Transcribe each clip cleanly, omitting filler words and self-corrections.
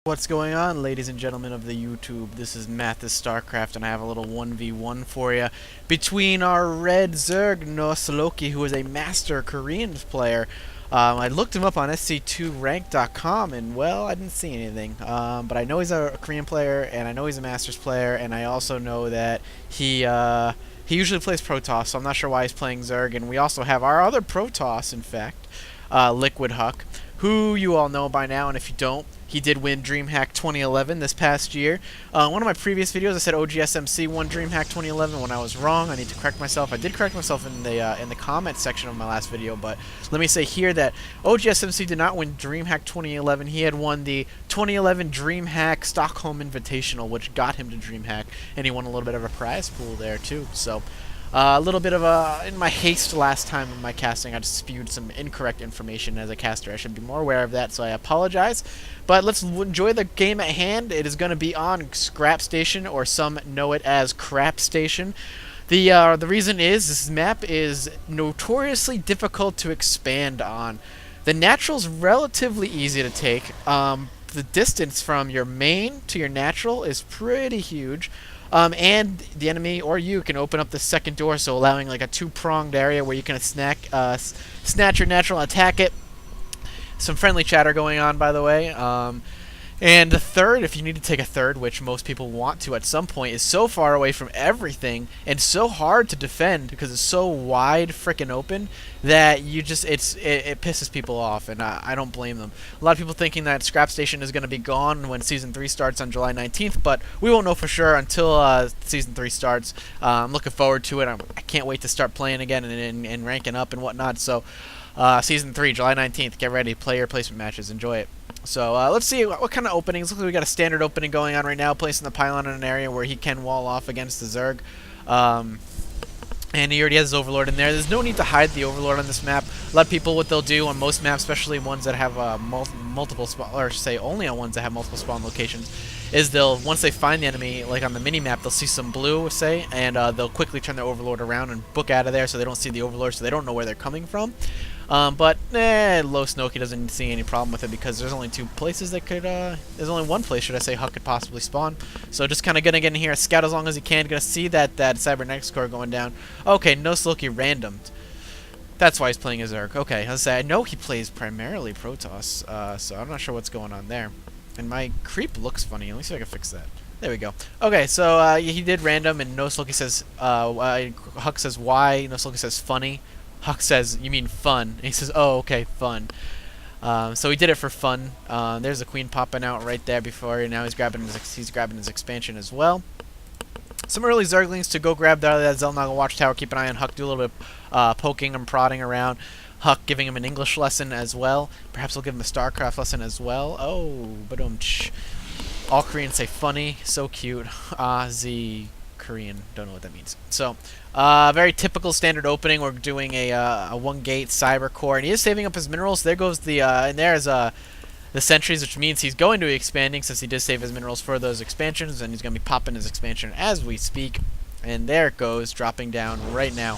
What's going on, ladies and gentlemen of the YouTube? This is Mathis StarCraft, and I have a little 1v1 for you between our red Zerg NosLoki, who is a master Korean player. I looked him up on SC2rank.com, and well, I didn't see anything. But I know he's a Korean player, and I know he's a Masters player, and I also know that he usually plays Protoss, so I'm not sure why he's playing Zerg. And we also have our other Protoss, in fact, Liquid Huck, who you all know by now, and if you don't, he did win DreamHack 2011 this past year. One of my previous videos, I said OGSMC won DreamHack 2011 when I was wrong. I need to correct myself. I did correct myself in the comment section of my last video, but let me say here that OGSMC did not win DreamHack 2011. He had won the 2011 DreamHack Stockholm Invitational, which got him to DreamHack, and he won a little bit of a prize pool there too. So a little bit of in my haste last time in my casting, I just spewed some incorrect information as a caster. I should be more aware of that, so I apologize. But let's enjoy the game at hand. It is going to be on Scrap Station, or some know it as Crap Station. The reason is this map is notoriously difficult to expand on. The natural's relatively easy to take. The distance from your main to your natural is pretty huge. And the enemy or you can open up the second door, so allowing like a two-pronged area where you can snatch your natural and attack it. Some friendly chatter going on, by the way. And the third, if you need to take a third, which most people want to at some point, is so far away from everything and so hard to defend because it's so wide frickin' open that you just it pisses people off, and I don't blame them. A lot of people thinking that Scrap Station is going to be gone when Season 3 starts on July 19th, but we won't know for sure until Season 3 starts. I'm looking forward to it. I can't wait to start playing again and ranking up and whatnot. So Season 3, July 19th, get ready, play your placement matches, enjoy it. So let's see what kind of openings. Looks like we got a standard opening going on right now, placing the pylon in an area where he can wall off against the Zerg. And he already has his Overlord in there. There's no need to hide the Overlord on this map. A lot of people, what they'll do on most maps, especially ones that have multiple spawn, or say only on ones that have multiple spawn locations, is they'll, once they find the enemy, like on the mini map, they'll see some blue, say, and they'll quickly turn their Overlord around and book out of there, so they don't see the Overlord, so they don't know where they're coming from. But NosLoki doesn't see any problem with it because there's only two places that could, there's only one place, should I say, Huck could possibly spawn. So just kind of gonna get in here, scout as long as he can, gonna see that cybernetics core going down. Okay, NosLoki randomed. That's why he's playing his Zerg. Okay, I'll say, I know he plays primarily Protoss, so I'm not sure what's going on there. And my creep looks funny. Let me see if I can fix that. There we go. Okay, so he did random, and NosLoki says, Huck says why, NosLoki says funny. Huck says, you mean fun. And he says, oh, okay, fun. So he did it for fun. There's the queen popping out right there before, and now he's grabbing his expansion as well. Some early Zerglings to go grab that Zelnaga watchtower. Keep an eye on Huck. Do a little bit of poking and prodding around. Huck giving him an English lesson as well. Perhaps he'll give him a StarCraft lesson as well. Oh, ba-dum-tsh. All Koreans say funny. So cute. Z Korean. Don't know what that means. So, very typical standard opening. We're doing a one-gate cyber core, and he is saving up his minerals. There goes the and there's the sentries, which means he's going to be expanding since he did save his minerals for those expansions, and he's going to be popping his expansion as we speak. And there it goes, dropping down right now.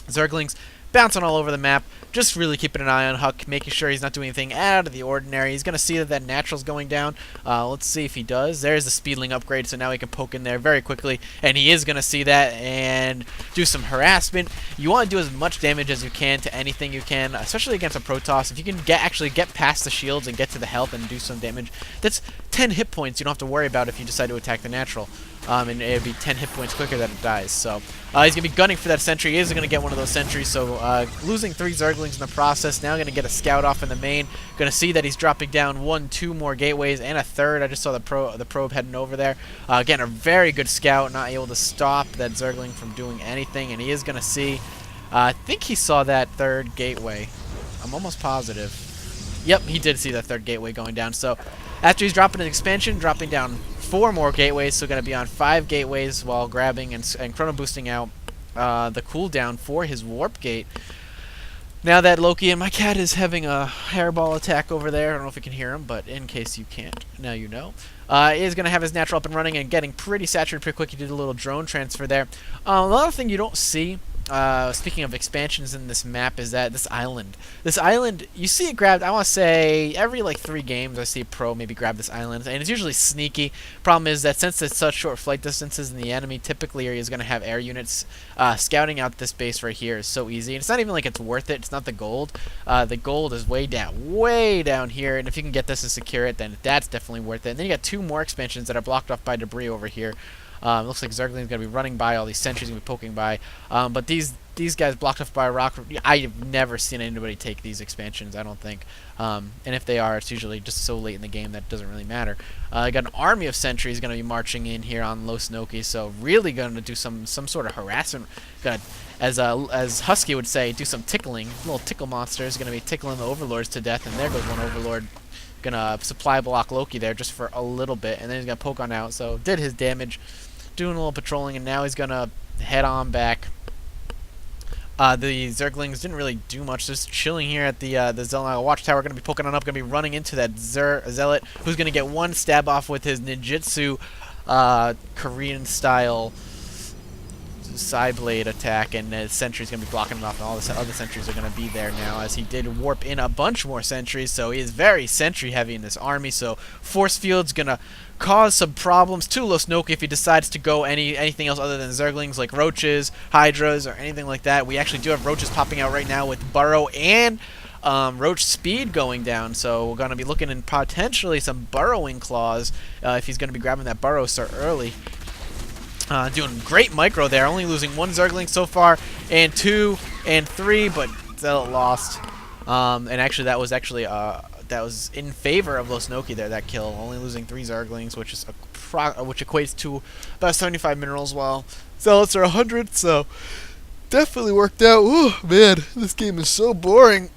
Zerglings bouncing all over the map, just really keeping an eye on Huck, making sure he's not doing anything out of the ordinary. He's going to see that natural's going down. Let's see if he does. There's the speedling upgrade, so now he can poke in there very quickly, and he is going to see that and do some harassment. You want to do as much damage as you can to anything you can, especially against a Protoss. If you can actually get past the shields and get to the health and do some damage, that's 10 hit points you don't have to worry about if you decide to attack the natural. And it'll be 10 hit points quicker that it dies. So he's going to be gunning for that sentry. He is going to get one of those sentries. So losing 3 Zerglings in the process. Now going to get a scout off in the main. Going to see that he's dropping down 2 more gateways and a third. I just saw the probe heading over there. Again, a very good scout. Not able to stop that Zergling from doing anything. And he is going to see, I think he saw that third gateway. I'm almost positive. Yep, he did see that third gateway going down. So after he's dropping an expansion, dropping down 4 more gateways, so going to be on 5 gateways while grabbing and chrono boosting out the cooldown for his warp gate. Now that Loki, and my cat is having a hairball attack over there. I don't know if you can hear him, but in case you can't, now you know. Is going to have his natural up and running and getting pretty saturated pretty quick. He did a little drone transfer there. Another thing you don't see speaking of expansions in this map, is that this island. This island, you see it grabbed, I want to say, every like 3 games I see a pro maybe grab this island, and it's usually sneaky. Problem is that since it's such short flight distances, and the enemy typically is going to have air units, scouting out this base right here is so easy. And it's not even like it's worth it. It's not the gold. The gold is way down here, and if you can get this and secure it, then that's definitely worth it. And then you got 2 more expansions that are blocked off by debris over here. Looks like Zergling's going to be running by, all these sentries going to be poking by. But these guys blocked off by a rock. I've never seen anybody take these expansions, I don't think. And if they are, it's usually just so late in the game that it doesn't really matter. I got an army of sentries going to be marching in here on NosLoki, so really going to do some sort of harassment. Gonna, as Husky would say, do some tickling. Little tickle monsters going to be tickling the overlords to death, and there goes one overlord. Gonna supply block Loki there just for a little bit, and then he's gonna poke on out. So did his damage, doing a little patrolling, and now he's gonna head on back. The Zerglings didn't really do much, just chilling here at the Zealot Watchtower. Gonna be poking on up, gonna be running into that Zealot, who's gonna get one stab off with his ninjutsu, Korean style side blade attack, and the sentry's gonna be blocking him off, and all the other sentries are gonna be there now, as he did warp in a bunch more sentries. So he is very sentry heavy in this army, so force field's gonna cause some problems to NosLoki if he decides to go anything else other than Zerglings, like roaches, hydras, or anything like that. We actually do have roaches popping out right now with burrow and roach speed going down, so we're going to be looking in potentially some burrowing claws if he's going to be grabbing that burrow so early. Doing great micro there, only losing 1 Zergling so far, and 2 and 3, but Zealot lost. And actually, that was in favor of NosLoki there, that kill, only losing 3 Zerglings, which equates to about 75 minerals, while Zealots are 100, so definitely worked out. Ooh, man, this game is so boring.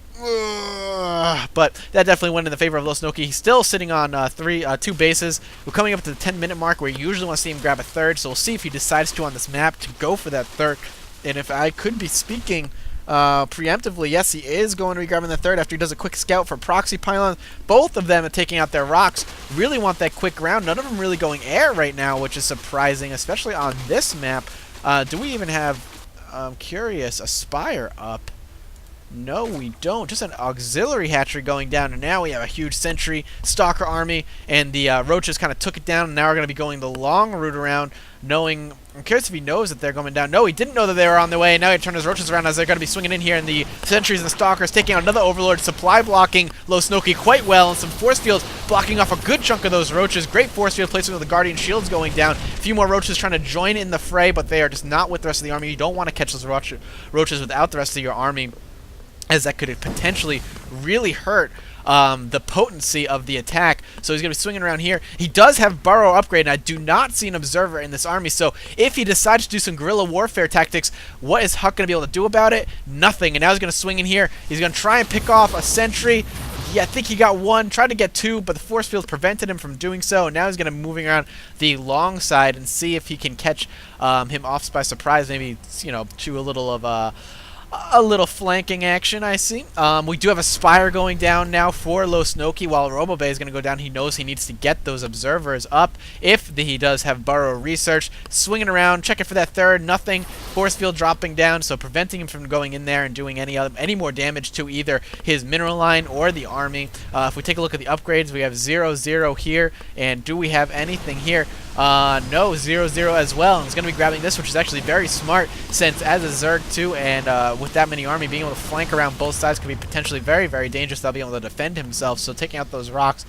But that definitely went in the favor of NosLoki. He's still sitting on 2 bases. We're coming up to the 10-minute mark, where you usually want to see him grab a 3rd, so we'll see if he decides to on this map to go for that 3rd. And if I could be speaking preemptively, yes, he is going to be grabbing the 3rd after he does a quick scout for proxy pylons. Both of them are taking out their rocks. Really want that quick round. None of them really going air right now, which is surprising, especially on this map. Do we even have, I'm curious, a spire up? No, we don't. Just an auxiliary hatchery going down, and now we have a huge sentry stalker army, and the roaches kind of took it down, and now we're going to be going the long route around, knowing... I'm curious if he knows that they're going down. No, he didn't know that they were on their way, and now he turned his roaches around as they're going to be swinging in here, and the sentries and the stalkers taking out another overlord, supply blocking NosLoki quite well, and some force fields blocking off a good chunk of those roaches. Great force field placement with the guardian shields going down. A few more roaches trying to join in the fray, but they are just not with the rest of the army. You don't want to catch those roaches without the rest of your army, as that could potentially really hurt the potency of the attack. So he's going to be swinging around here. He does have burrow upgrade, and I do not see an observer in this army. So if he decides to do some guerrilla warfare tactics, what is Huck going to be able to do about it? Nothing. And now he's going to swing in here. He's going to try and pick off a sentry. Yeah, I think he got 1, tried to get 2, but the force field prevented him from doing so. And now he's going to be moving around the long side and see if he can catch him off by surprise. Maybe, you know, do a little of a little flanking action, I see. We do have a spire going down now for NosLoki, while Robobay is going to go down. He knows he needs to get those observers up if he does have burrow research. Swinging around, checking for that 3rd, nothing. Force field dropping down, so preventing him from going in there and doing any more damage to either his mineral line or the army. If we take a look at the upgrades, we have 0-0 here, and do we have anything here? No, 0-0 as well, and he's going to be grabbing this, which is actually very smart, since as a Zerg too, and with that many army, being able to flank around both sides could be potentially very, very dangerous. They'll be able to defend himself, so taking out those rocks.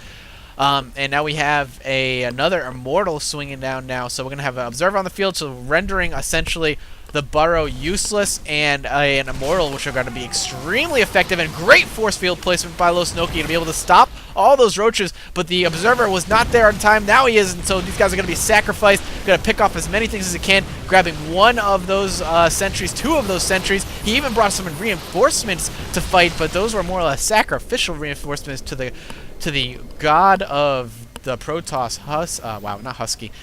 And now we have another Immortal swinging down now, so we're going to have an Observer on the field, so rendering essentially the burrow useless, and an Immortal, which are going to be extremely effective, and great force field placement by NosLoki to be able to stop all those roaches, but the Observer was not there on time. Now he is, and so these guys are going to be sacrificed. Going to pick off as many things as he can, grabbing 1 of those sentries, 2 of those sentries. He even brought some reinforcements to fight, but those were more or less sacrificial reinforcements to the god of the Protoss, not Husky,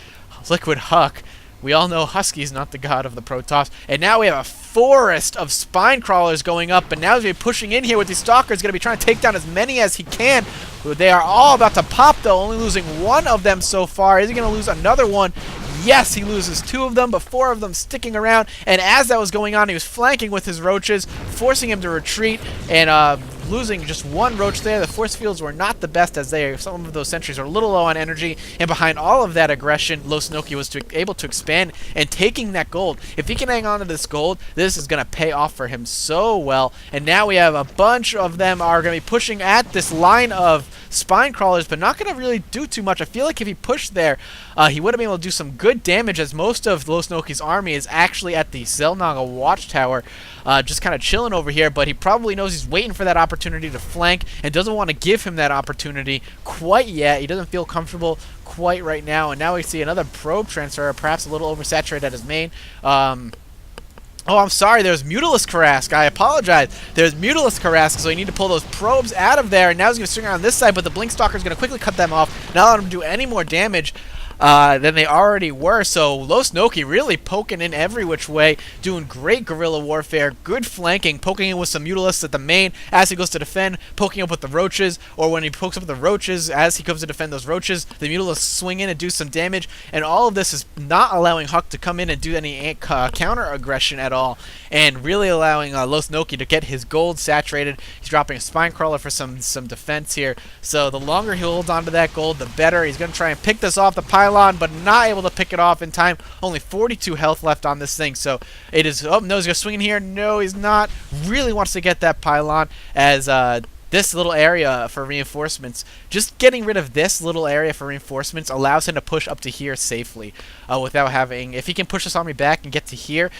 Liquid Huck. We all know Husky's not the god of the Protoss. And now we have a forest of spine crawlers going up, and now he's going to be pushing in here with these stalkers. Going to be trying to take down as many as he can. They are all about to pop, though, only losing 1 of them so far. Is he going to lose another one? Yes, he loses 2 of them, but 4 of them sticking around. And as that was going on, he was flanking with his roaches, forcing him to retreat, and losing just 1 roach there. The force fields were not the best, as some of those sentries are a little low on energy. And behind all of that aggression, NosLoki was able to expand and taking that gold. If he can hang on to this gold, this is going to pay off for him so well. And now we have a bunch of them are going to be pushing at this line of spine crawlers, but not going to really do too much. I feel like if he pushed there, he would have been able to do some good damage, as most of NosLoki's army is actually at the Xel'Naga watchtower, just kind of chilling over here. But he probably knows he's waiting for that opportunity to flank and doesn't want to give him that opportunity quite yet. He doesn't feel comfortable quite right now. And now we see another probe transfer, perhaps a little oversaturated at his main. Oh, I'm sorry, there's Mutalisk Karask. I apologize. There's Mutalisk Karask, so you need to pull those probes out of there. And now he's going to swing around this side, but the Blink Stalker is going to quickly cut them off, not let him do any more damage than they already were. So NosLoki really poking in every which way, doing great guerrilla warfare, good flanking, poking in with some Mutalisks at the main as he goes to defend, poking up with the roaches, or when he pokes up the roaches as he comes to defend those roaches, the Mutalisks swing in and do some damage. And all of this is not allowing Huck to come in and do any counter aggression at all, and really allowing NosLoki to get his gold saturated. He's dropping a spine crawler for some defense here. So the longer he holds on to that gold, the better. He's going to try and pick this off the pylon, but not able to pick it off in time. Only 42 health left on this thing, so it is. Oh no, he's gonna swing in here. No, he's not. Really wants to get that pylon, as this little area for reinforcements, just getting rid of this little area for reinforcements allows him to push up to here safely, without having. If he can push this army back and get to here,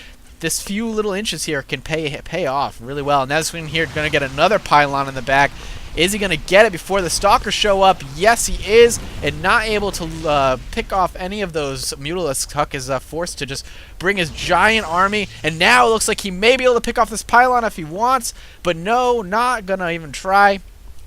this few little inches here can pay off really well. Now this one here going to get another pylon in the back. Is he going to get it before the Stalkers show up? Yes, he is, and not able to pick off any of those Mutalisks. Huck is forced to just bring his giant army, and now it looks like he may be able to pick off this pylon if he wants, but no, not going to even try,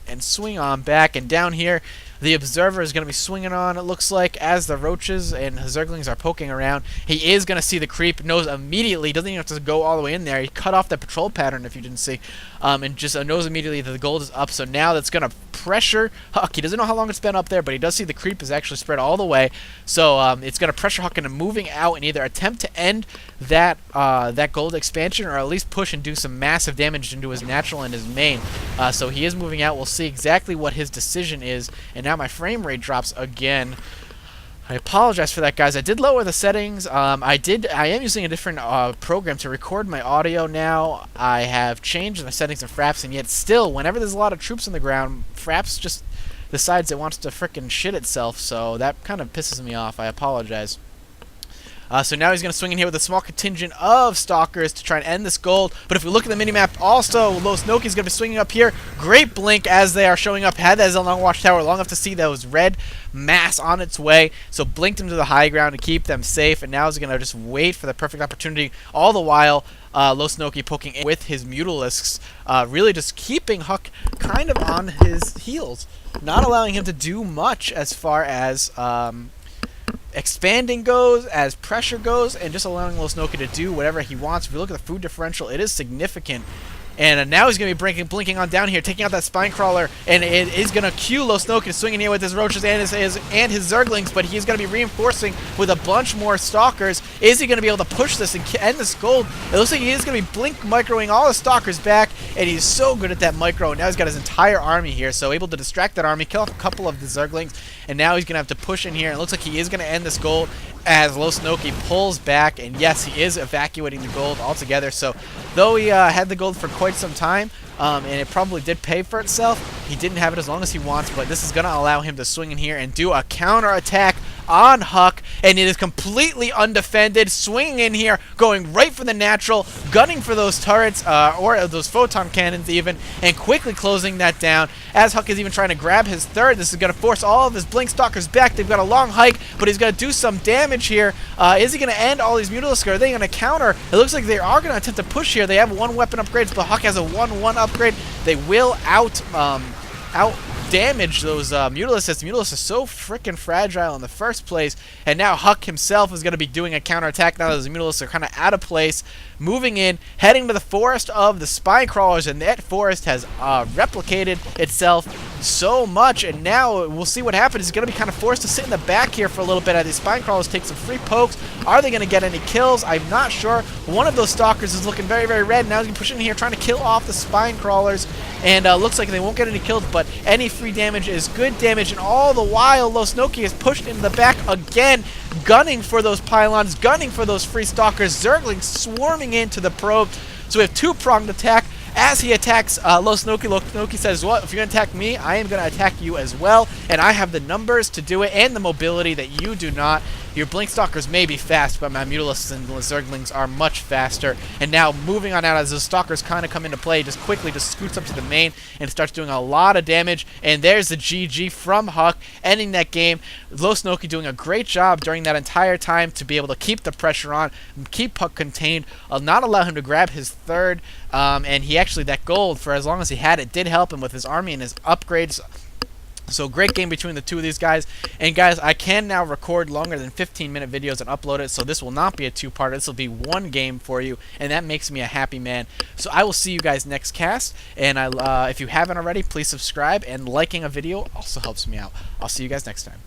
and swing on back. And down here, the Observer is going to be swinging on, it looks like, as the roaches and Zerglings are poking around. He is going to see the creep, knows immediately, doesn't even have to go all the way in there. He cut off that patrol pattern, if you didn't see, and just knows immediately that the gold is up. So now that's going to pressure Huck. He doesn't know how long it's been up there, but he does see the creep is actually spread all the way. So it's going to pressure Huck into moving out and either attempt to end that that gold expansion, or at least push and do some massive damage into his natural and his main. So he is moving out. We'll see exactly what his decision is. And now my frame rate drops again. I apologize for that, guys. I did lower the settings. I am using a different program to record my audio now. I have changed the settings of Fraps, and yet still, whenever there's a lot of troops on the ground, Fraps just decides it wants to frickin' shit itself. So that kind of pisses me off. I apologize. So now he's going to swing in here with a small contingent of Stalkers to try and end this gold. But if we look at the minimap, also, NosLoki is going to be swinging up here. Great blink as they are showing up. Had that Xel'Naga watchtower long enough to see those red mass on its way. So blinked him to the high ground to keep them safe. And now he's going to just wait for the perfect opportunity. All the while, NosLoki poking in with his Mutalisks. Really just keeping Huck kind of on his heels. Not allowing him to do much as far as expanding goes, as pressure goes, and just allowing NosLoki to do whatever he wants. If you look at the food differential, it is significant. And now he's going to be blinking on down here, taking out that spine crawler, and it is going to cue NosLoki to swing in here with his roaches and his Zerglings, but he's going to be reinforcing with a bunch more Stalkers. Is he going to be able to push this and end this gold? It looks like he is going to be blink microing all the Stalkers back, and he's so good at that micro. Now he's got his entire army here, so able to distract that army, kill off a couple of the Zerglings, and now he's going to have to push in here, and it looks like he is going to end this gold as NosLoki pulls back, and yes, he is evacuating the gold altogether. So though he had the gold for quite some time, and it probably did pay for itself, he didn't have it as long as he wants, but this is going to allow him to swing in here and do a counter attack on Huck, and it is completely undefended, swinging in here, going right for the natural, gunning for those turrets, or those photon cannons even, and quickly closing that down, as Huck is even trying to grab his third. This is going to force all of his Blink Stalkers back. They've got a long hike, but he's going to do some damage here. Is he going to end all these Mutalisks? Are they going to counter? It looks like they are going to attempt to push here. They have 1 weapon upgrades, but Huck has a 1-1 upgrade. They will out damage those Mutalisks. Mutalisks is so freaking fragile in the first place, and now Huck himself is going to be doing a counterattack now that those Mutalisks are kind of out of place, moving in, heading to the forest of the spine crawlers, and that forest has replicated itself so much, and now we'll see what happens. He's going to be kind of forced to sit in the back here for a little bit as these spine crawlers take some free pokes. Are they going to get any kills? I'm not sure. One of those stalkers is looking very, very red. Now he's going to push in here trying to kill off the spine crawlers, and looks like they won't get any kills, but any free damage is good damage, and all the while NosLoki is pushed into the back again, gunning for those pylons, gunning for those free stalkers. Zerglings swarming into the probe. So we have two-pronged attack. As he attacks NosLoki, NosLoki says, well, if you're going to attack me, I am going to attack you as well. And I have the numbers to do it and the mobility that you do not. Your Blink Stalkers may be fast, but my Mutalisks and Zerglings are much faster. And now moving on out as those Stalkers kind of come into play, just quickly just scoots up to the main and starts doing a lot of damage. And there's the GG from Huck, ending that game. NosLoki doing a great job during that entire time to be able to keep the pressure on, keep Huck contained, not allow him to grab his third. And he actually, that gold, for as long as he had it, did help him with his army and his upgrades. So great game between the two of these guys. And guys, I can now record longer than 15-minute videos and upload it, so this will not be a two-parter. This will be one game for you, and that makes me a happy man. So I will see you guys next cast, and if you haven't already, please subscribe, and liking a video also helps me out. I'll see you guys next time.